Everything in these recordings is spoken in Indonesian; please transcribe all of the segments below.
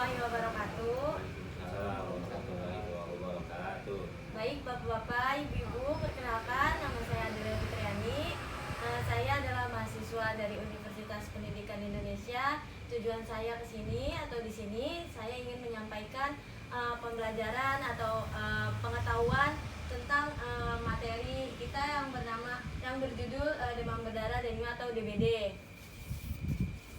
warahmatullahi wabarakatuh. Assalamualaikum warahmatullahi wabarakatuh. Baik Bapak-Bapak, Ibu-Ibu, perkenalkan nama saya Adela Fitriani. Saya adalah mahasiswa dari Universitas Pendidikan Indonesia. Tujuan saya ke sini atau di sini saya ingin menyampaikan pembelajaran atau pengetahuan tentang materi kita yang berjudul demam berdarah dengue atau DBD.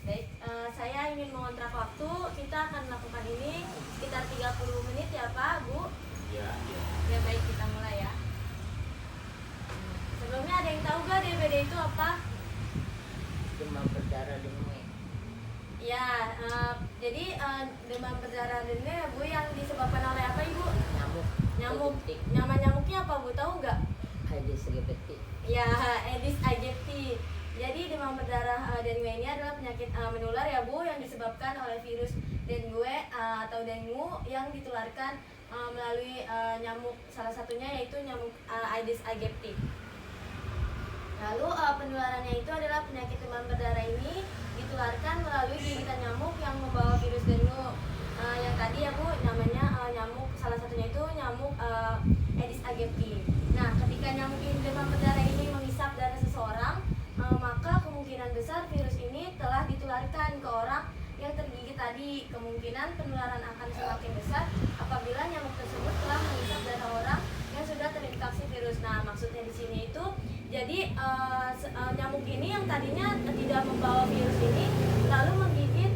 Baik, saya ingin mengontrak waktu. Kita akan melakukan ini sekitar 30 menit ya Pak, Bu. Ya. Ya baik, kita mulai ya. Sebelumnya ada yang tahu gak DBD itu apa? Demam berdarah dengue. Ya, jadi demam berdarah dengue ya Bu, yang disebabkan oleh apa Ibu? Nyamuk. Nama nyamuknya apa Bu, tahu nggak? Aedes aegypti. Ya, Aedes aegypti. Jadi demam berdarah dengue ini adalah penyakit menular ya Bu, yang disebabkan oleh virus dengue atau dengue yang ditularkan melalui nyamuk, salah satunya yaitu nyamuk Aedes aegypti. Lalu penularannya itu adalah penyakit demam berdarah ini ditularkan melalui gigitan nyamuk yang membawa virus dengue. Yang tadi ya Bu, namanya nyamuk, salah satunya itu nyamuk Aedes aegypti. Nah, ketika nyamuk demam berdarah ini menghisap darah seseorang, maka kemungkinan besar virus ini telah ditularkan ke orang yang tergigit tadi. Kemungkinan penularan akan semakin besar apabila nyamuk tersebut telah menghisap darah orang yang sudah terinfeksi virus. Nah, maksudnya di sini itu jadi nyamuk ini yang tadinya tidak membawa virus ini lalu menggigit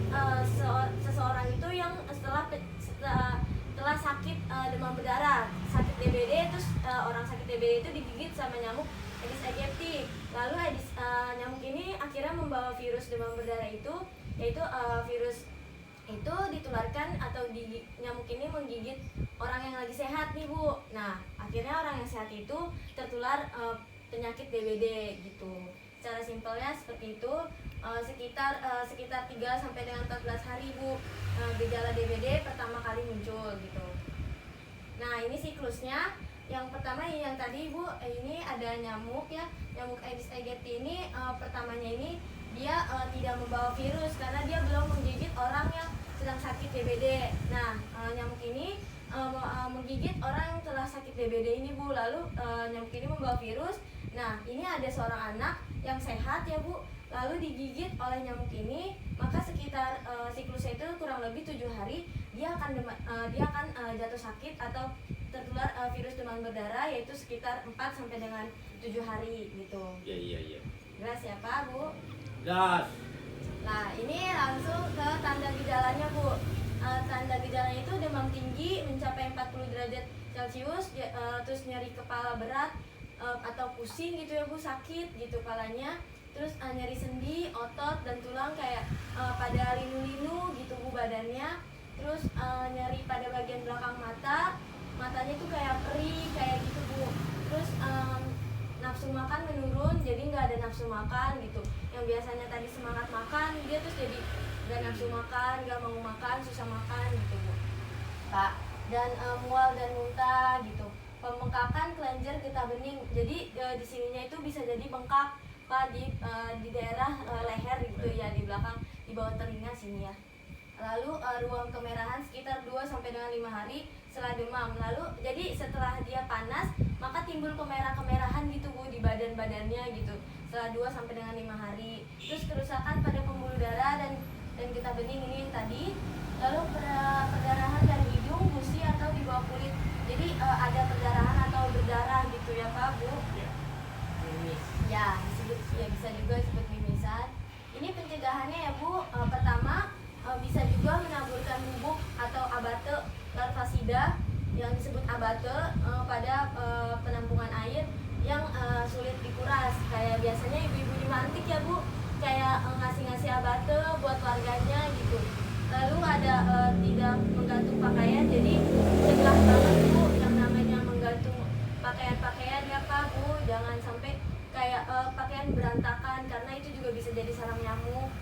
seseorang itu yang setelah sakit demam berdarah, sakit DBD, terus orang sakit DBD itu digigit sama nyamuk Aedes aegypti. Lalu nyamuk ini akhirnya membawa virus demam berdarah itu, yaitu virus itu ditularkan atau nyamuk ini menggigit orang yang lagi sehat nih Bu. Nah, akhirnya orang yang sehat itu tertular penyakit DBD gitu. Secara simpelnya seperti itu. Sekitar 3 sampai dengan 14 hari Bu, gejala DBD pertama kali muncul gitu. Nah, ini siklusnya. Yang pertama yang tadi Bu, ini ada nyamuk ya, nyamuk Aedes aegypti ini pertamanya ini dia tidak membawa virus karena dia belum menggigit orang yang sedang sakit DBD. Nah, nyamuk ini menggigit orang yang telah sakit DBD ini Bu, lalu nyamuk ini membawa virus. Nah, ini ada seorang anak yang sehat ya Bu, lalu digigit oleh nyamuk ini, maka sekitar siklusnya itu kurang lebih 7 hari dia akan jatuh sakit atau tertular virus demam berdarah, yaitu sekitar 4 sampai dengan 7 hari gitu. Iya. Jelas ya Pak, Bu? Gas. Nah, ini langsung ke tanda gejalanya Bu. Tanda gejalanya itu demam tinggi mencapai 40 derajat Celcius, terus nyeri kepala berat atau pusing gitu ya Bu, sakit gitu kepalanya. Terus nyeri sendi, otot dan tulang kayak pada linu-linu gitu Bu badannya. Terus nyeri pada bagian belakang matanya tuh kayak perih kayak gitu Bu. Terus nafsu makan menurun, jadi nggak ada nafsu makan gitu. Yang biasanya tadi semangat makan, dia terus jadi nggak nafsu makan, nggak mau makan, susah makan gitu Bu Pak. Dan mual dan muntah gitu. Pembengkakan kelenjar getah bening, jadi di sininya itu bisa jadi bengkak Pak di daerah leher gitu ya, di belakang, di bawah telinga sini ya. Lalu ruang kemerahan sekitar 2 sampai dengan 5 hari setelah demam. Lalu jadi setelah dia panas, maka timbul kemerahan gitu Bu di badannya gitu. Setelah 2 sampai dengan 5 hari. Terus kerusakan pada pembuluh darah dan getah bening ini yang tadi. Lalu perdarahan dari hidung, gusi atau di bawah kulit. Jadi ada perdarahan atau berdarah gitu ya Pak Bu. Mimis. Ya, bisa juga disebut mimisan. Ini pencegahannya ya Bu. Pertama, bisa juga menaburkan bubuk atau abate larvasida yang disebut abate pada penampungan air yang sulit dikuras. Kayak biasanya ibu-ibu di mantik ya Bu, kayak ngasih abate buat warganya gitu. Lalu ada tidak menggantung pakaian, jadi cegah banget Bu yang namanya menggantung pakaian ya Pak Bu. Jangan sampai kayak pakaian berantakan karena itu juga bisa jadi sarang nyamuk.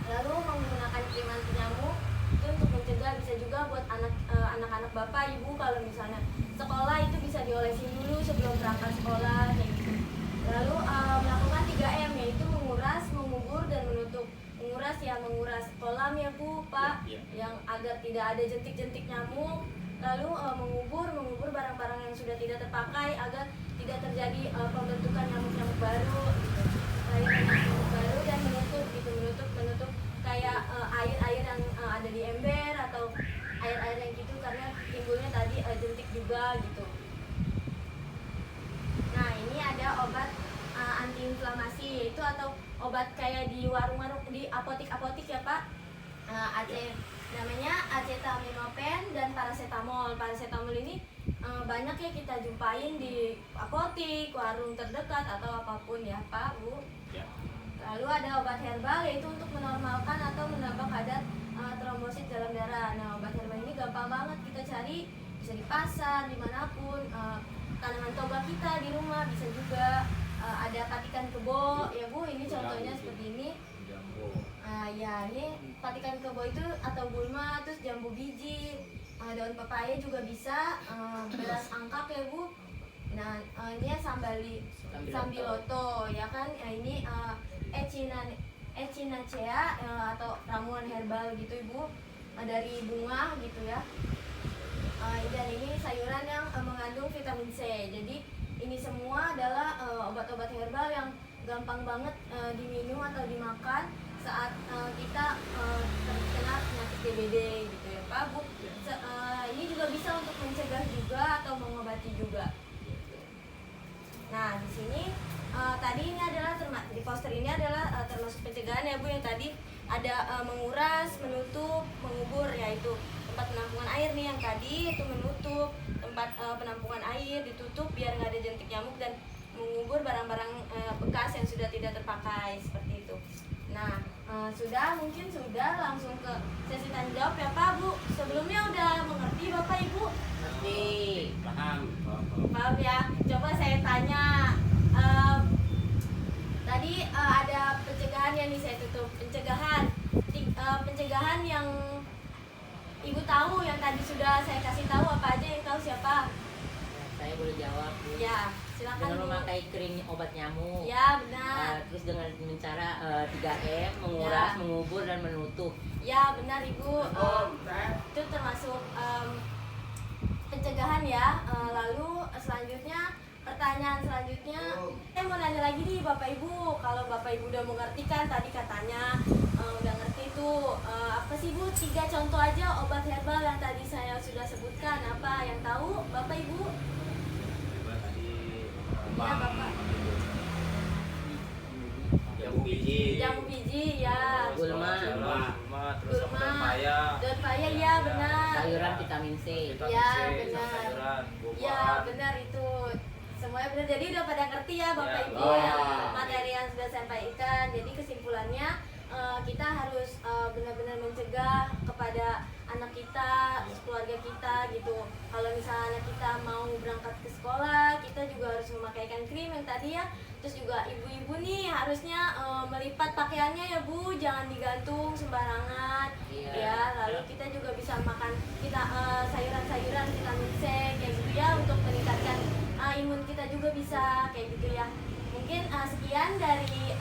Lalu menggunakan krim anti nyamuk itu untuk mencegah, bisa juga buat anak-anak Bapak Ibu kalau misalnya sekolah itu bisa diolesin dulu sebelum berangkat sekolah kayak gitu. Lalu melakukan 3M, yaitu menguras, mengubur dan menutup. Menguras ya menguras kolam ya Bu, Pak, Ya, ya. yang agar tidak ada jentik-jentik nyamuk. Lalu mengubur barang-barang yang sudah tidak terpakai agar tidak terjadi pembentukan nyamuk-nyamuk baru gitu. Nyamuk baru dan menutup kayak air-air yang ada di ember atau air-air yang gitu karena timbulnya tadi jentik juga gitu. Nah, ini ada obat antiinflamasi yaitu atau obat kayak di warung-warung di apotik-apotik ya Pak. Namanya acetaminophen dan paracetamol. Paracetamol ini banyak ya kita jumpain di apotik, warung terdekat atau apapun ya Pak, Bu. Ya. Lalu ada obat herbal yaitu untuk menormalkan atau menambah kadar trombosit dalam darah. Nah, obat herbal ini gampang banget kita cari, bisa di pasar, dimanapun. Tanaman toga kita di rumah bisa juga. Ada patikan kebo ya Bu, ini contohnya seperti ini. Jambu. Ya ini patikan kebo itu atau gulma, terus jambu biji, daun pepaya juga bisa, beras angkap ya Bu. Nah ini ya sambiloto ya kan, ini echinacea atau ramuan herbal gitu Ibu, dari bunga gitu ya. Dan ini sayuran yang mengandung vitamin C. Jadi ini semua adalah obat-obat herbal yang gampang banget diminum atau dimakan saat kita terkena penyakit DBD gitu ya Pak Bu. Ini juga bisa untuk mencegah juga atau mengobati juga. Nah di sini tadi ini adalah di poster ini adalah termasuk pencegahan ya Bu, yang tadi ada menguras, menutup, mengubur, yaitu tempat penampungan air nih yang tadi itu menutup tempat penampungan air, ditutup biar nggak ada jentik nyamuk, dan mengubur barang-barang bekas yang sudah tidak terpakai seperti itu. Nah mungkin sudah langsung ke sesi tanya jawab ya Pak Bu. Sebelumnya udah mengerti Bapak Ibu? Ngerti. Paham. Paham ya. Coba saya tanya. Tadi ada pencegahan yang nih saya tutup. Pencegahan yang Ibu tahu, yang tadi sudah saya kasih tahu, apa aja yang tahu siapa? Saya boleh jawab, Bu. Ya, silakan Dengan Bu. memakai krim obat nyamuk. Ya, benar. Terus dengan cara 3M, menguras, Ya. mengubur, dan menutup. Ya, benar Ibu. Itu termasuk pencegahan ya. Lalu pertanyaan selanjutnya, saya mau nanya lagi nih Bapak Ibu. Kalau Bapak Ibu udah mengerti kan tadi katanya udah ngerti tuh, apa sih Bu 3 contoh aja obat herbal yang tadi saya sudah sebutkan, apa yang tahu Bapak Ibu? Coba tadi. Iya Bapak. Jambu biji. Jambu biji ya. Gulma. Terus Gulma. daun paya. Daun paya ya benar. Sayuran vitamin C. Vitamin Ya, C, benar. sayuran, buah-buahan. Ya benar itu. Semuanya benar. Jadi udah pada ngerti ya Bapak Ya, Ibu ya. materi yang sudah saya sampaikan. Jadi kesimpulannya kita harus benar-benar mencegah kepada anak kita, keluarga kita gitu. Kalau misalnya anak kita mau berangkat ke sekolah, kita juga harus memakaikan krim yang tadi ya. Terus juga ibu-ibu nih harusnya melipat pakaiannya ya Bu, jangan digantung sembarangan. Iya. Ya, lalu kita juga bisa makan sayuran-sayuran vitamin C kayak gitu ya, untuk meningkatkan imun kita juga bisa kayak gitu ya. Mungkin sekian dari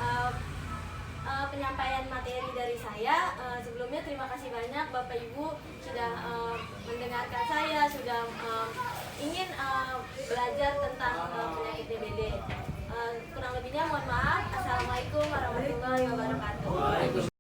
penyampaian materi dari saya. Sebelumnya terima kasih banyak Bapak Ibu sudah mendengarkan saya, sudah ingin belajar tentang penyakit DBD. Kurang lebihnya mohon maaf. Assalamualaikum warahmatullahi wabarakatuh.